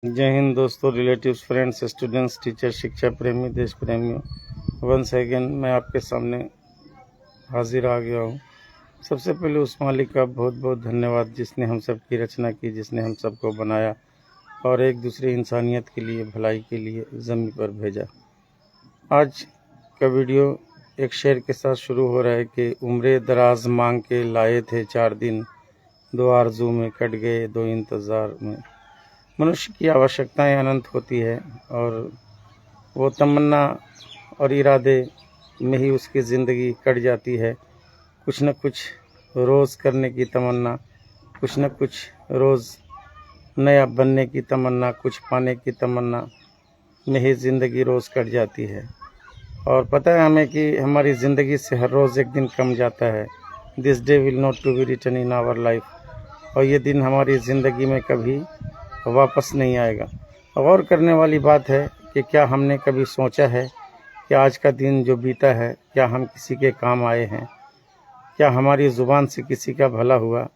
जय हिंद दोस्तों, relatives, friends, students, teacher, शिक्षा प्रेमी, देश प्रेमियों, वंस अगेन मैं आपके सामने हाजिर आ गया हूँ। सबसे पहले उस मालिक का बहुत बहुत धन्यवाद जिसने हम सब की रचना की, जिसने हम सबको बनाया और एक दूसरे इंसानियत के लिए, भलाई के लिए ज़मीन पर भेजा। आज का वीडियो एक शेर के साथ शुरू हो रहा है कि उम्र दराज मांग के लाए थे 4 दिन, 2 आरज़ू में कट गए 2 इंतज़ार में। मनुष्य की आवश्यकताएं अनंत होती है और वो तमन्ना और इरादे में ही उसकी ज़िंदगी कट जाती है। कुछ न कुछ रोज़ करने की तमन्ना, कुछ न कुछ रोज़ नया बनने की तमन्ना, कुछ पाने की तमन्ना में ही ज़िंदगी रोज़ कट जाती है। और पता है हमें कि हमारी ज़िंदगी से हर रोज़ एक दिन कम जाता है। This day will not to be return in our life. और ये दिन हमारी ज़िंदगी में कभी वापस नहीं आएगा। गौर करने वाली बात है कि क्या हमने कभी सोचा है कि आज का दिन जो बीता है, क्या हम किसी के काम आए हैं? क्या हमारी ज़ुबान से किसी का भला हुआ?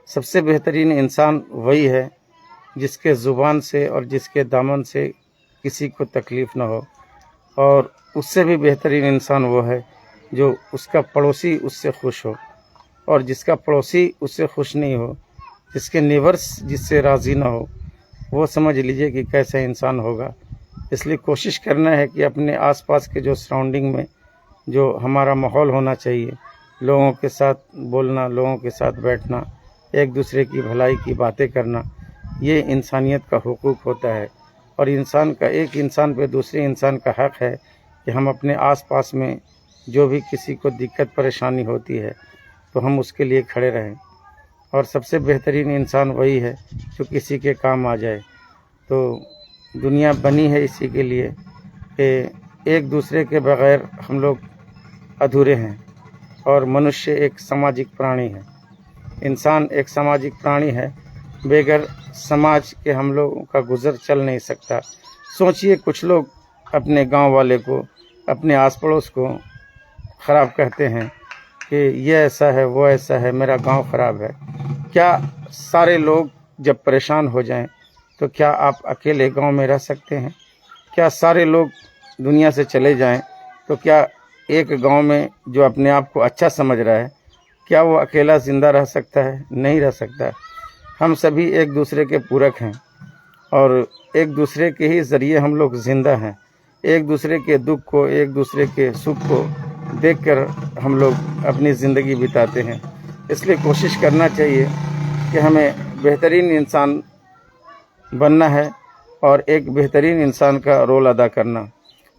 सबसे बेहतरीन इंसान वही है जिसके ज़ुबान से और जिसके दामन से किसी को तकलीफ़ न हो। और उससे भी बेहतरीन इंसान वो है जो उसका पड़ोसी उससे खुश हो, और जिसका पड़ोसी उससे खुश नहीं हो, जिसके नेबर्स जिससे राज़ी ना हो, वो समझ लीजिए कि कैसा इंसान होगा। इसलिए कोशिश करना है कि अपने आसपास के जो सराउंडिंग में जो हमारा माहौल होना चाहिए, लोगों के साथ बोलना, लोगों के साथ बैठना, एक दूसरे की भलाई की बातें करना, ये इंसानियत का हुकूक होता है। और इंसान का, एक इंसान पे दूसरे इंसान का हक़ है कि हम अपने आसपास में जो भी किसी को दिक्कत परेशानी होती है तो हम उसके लिए खड़े रहें। और सबसे बेहतरीन इंसान वही है जो किसी के काम आ जाए। तो दुनिया बनी है इसी के लिए कि एक दूसरे के बग़ैर हम लोग अधूरे हैं। और मनुष्य एक सामाजिक प्राणी है, इंसान एक सामाजिक प्राणी है। बगैर समाज के हम लोगों का गुज़र चल नहीं सकता। सोचिए, कुछ लोग अपने गांव वाले को, अपने आस पड़ोस को ख़राब कहते हैं कि ये ऐसा है, वो ऐसा है, मेरा गांव ख़राब है। क्या सारे लोग जब परेशान हो जाएं तो क्या आप अकेले गांव में रह सकते हैं? क्या सारे लोग दुनिया से चले जाएं तो क्या एक गांव में जो अपने आप को अच्छा समझ रहा है, क्या वो अकेला ज़िंदा रह सकता है? नहीं रह सकता। हम सभी एक दूसरे के पूरक हैं और एक दूसरे के ही ज़रिए हम लोग ज़िंदा हैं। एक दूसरे के दुख को, एक दूसरे के सुख को देखकर हम लोग अपनी ज़िंदगी बिताते हैं। इसलिए कोशिश करना चाहिए कि हमें बेहतरीन इंसान बनना है और एक बेहतरीन इंसान का रोल अदा करना।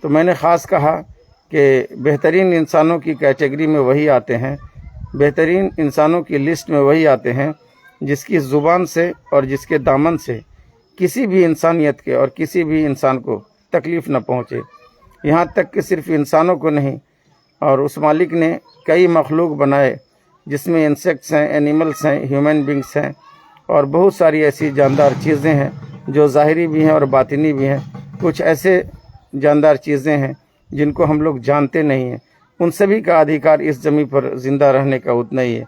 तो मैंने ख़ास कहा कि बेहतरीन इंसानों की कैटेगरी में वही आते हैं, बेहतरीन इंसानों की लिस्ट में वही आते हैं जिसकी ज़ुबान से और जिसके दामन से किसी भी इंसानियत के और किसी भी इंसान को तकलीफ़ न पहुँचे। यहाँ तक कि सिर्फ इंसानों को नहीं, और उस मालिक ने कई मखलूक बनाए जिसमें इंसेक्ट्स हैं, एनिमल्स हैं, ह्यूमन बींग्स हैं और बहुत सारी ऐसी जानदार चीज़ें हैं जो ज़ाहिरी भी हैं और बातिनी भी हैं। कुछ ऐसे जानदार चीज़ें हैं जिनको हम लोग जानते नहीं हैं। उन सभी का अधिकार इस ज़मीन पर ज़िंदा रहने का उतना ही है।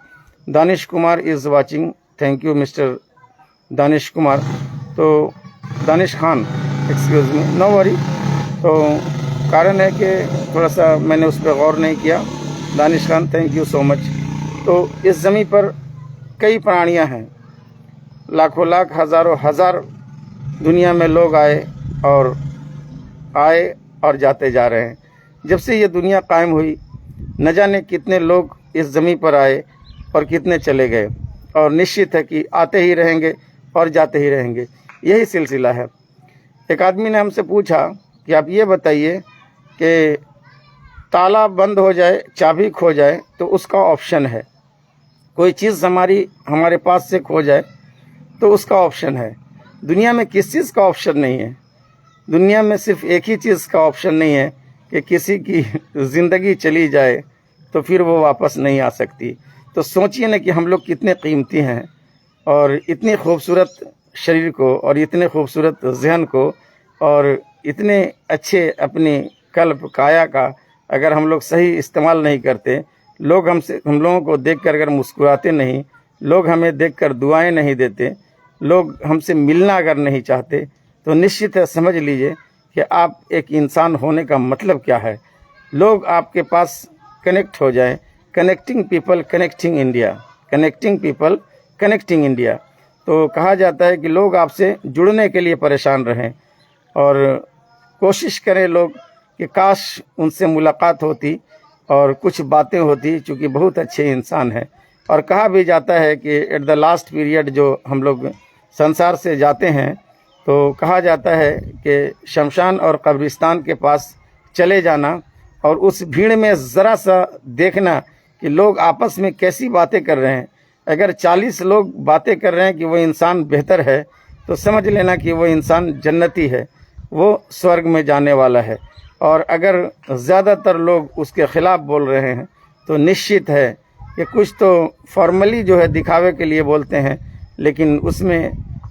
Danish Kumar is watching. Thank you mister Danish Kumar. तो Danish Khan, excuse me, no worry. तो कारण है कि थोड़ा सा मैंने उस पर गौर नहीं किया। Danish Khan, thank you so much. तो इस ज़मीन पर कई प्राणियां हैं, लाखों लाख, हज़ारों हज़ार दुनिया में लोग आए और जाते जा रहे हैं। जब से ये दुनिया कायम हुई, न जाने कितने लोग इस ज़मीन पर आए और कितने चले गए, और निश्चित है कि आते ही रहेंगे और जाते ही रहेंगे। यही सिलसिला है। एक आदमी ने हमसे पूछा कि आप ये बताइए कि ताला बंद हो जाए, चाबी खो जाए तो उसका ऑप्शन है, कोई चीज़ हमारे पास से खो जाए तो उसका ऑप्शन है। दुनिया में किस चीज़ का ऑप्शन नहीं है? दुनिया में सिर्फ एक ही चीज़ का ऑप्शन नहीं है कि किसी की ज़िंदगी चली जाए तो फिर वो वापस नहीं आ सकती। तो सोचिए ना कि हम लोग कितने कीमती हैं, और इतने खूबसूरत शरीर को और इतने खूबसूरत जहन को और इतने अच्छे अपनी कल्प काया का अगर हम लोग सही इस्तेमाल नहीं करते, हम लोगों को देखकर अगर मुस्कुराते नहीं, लोग हमें देखकर दुआएं नहीं देते, लोग हमसे मिलना अगर नहीं चाहते, تو نشچت ہے سمجھ لیجئے کہ آپ ایک انسان ہونے کا مطلب کیا ہے. لوگ آپ کے پاس کنیکٹ ہو جائیں. Connecting people connecting India, connecting people connecting India. تو کہا جاتا ہے کہ لوگ آپ سے جڑنے کے لیے پریشان رہیں اور کوشش کریں لوگ کہ کاش ان سے ملاقات ہوتی اور کچھ باتیں ہوتی، چونکہ بہت اچھے انسان ہیں. اور کہا بھی جاتا ہے کہ ایٹ دا لاسٹ پیریڈ جو ہم لوگ سنسار سے جاتے ہیں تو کہا جاتا ہے کہ شمشان اور قبرستان کے پاس چلے جانا اور اس بھیڑ میں ذرا سا دیکھنا کہ لوگ آپس میں کیسی باتیں کر رہے ہیں. اگر 40 لوگ باتیں کر رہے ہیں کہ وہ انسان بہتر ہے تو سمجھ لینا کہ وہ انسان جنتی ہے، وہ سورگ میں جانے والا ہے. اور اگر زیادہ تر لوگ اس کے خلاف بول رہے ہیں تو نشچت ہے کہ کچھ تو فارملی جو ہے دکھاوے کے لیے بولتے ہیں، لیکن اس میں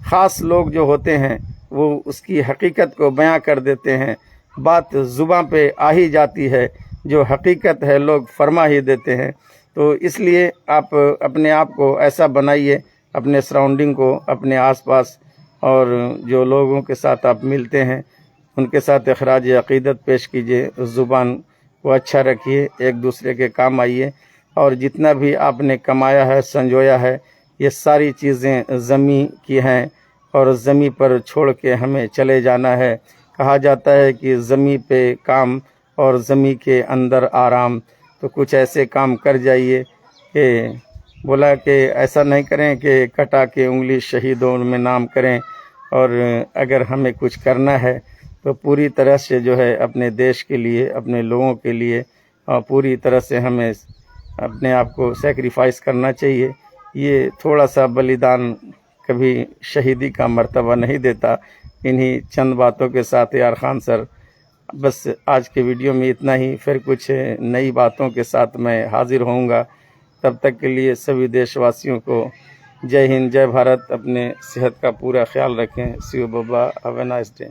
خاص لوگ جو ہوتے ہیں وہ اس کی حقیقت کو بیاں کر دیتے ہیں. بات زباں پہ آ ہی جاتی ہے، جو حقیقت ہے لوگ فرما ہی دیتے ہیں. تو اس لیے آپ اپنے آپ کو ایسا بنائیے، اپنے سراؤنڈنگ کو، اپنے آس پاس اور جو لوگوں کے ساتھ آپ ملتے ہیں ان کے ساتھ اخراج عقیدت پیش کیجئے. زبان کو اچھا رکھیے، ایک دوسرے کے کام آئیے. اور جتنا بھی آپ نے کمایا ہے، سنجویا ہے، یہ ساری چیزیں زمیں کی ہیں اور زمیں پر چھوڑ کے ہمیں چلے جانا ہے. کہا جاتا ہے کہ زمیں پہ کام اور زمیں کے اندر آرام. تو کچھ ایسے کام کر جائیے کہ بولا کہ ایسا نہیں کریں کہ کٹا کے انگلی شہیدوں میں نام کریں. اور اگر ہمیں کچھ کرنا ہے تو پوری طرح سے جو ہے اپنے دیش کے لیے، اپنے لوگوں کے لیے پوری طرح سے ہمیں اپنے آپ کو سیکریفائس کرنا چاہیے. یہ تھوڑا سا بلیدان کبھی شہیدی کا مرتبہ نہیں دیتا. انہی چند باتوں کے ساتھ یار خان سر بس آج کے ویڈیو میں اتنا ہی. پھر کچھ نئی باتوں کے ساتھ میں حاضر ہوں گا. تب تک کے لیے سبھی دیش واسیوں کو جے ہند، جے بھارت. اپنے صحت کا پورا خیال رکھیں. سی یو بابا، ہیو اے نائس ڈے.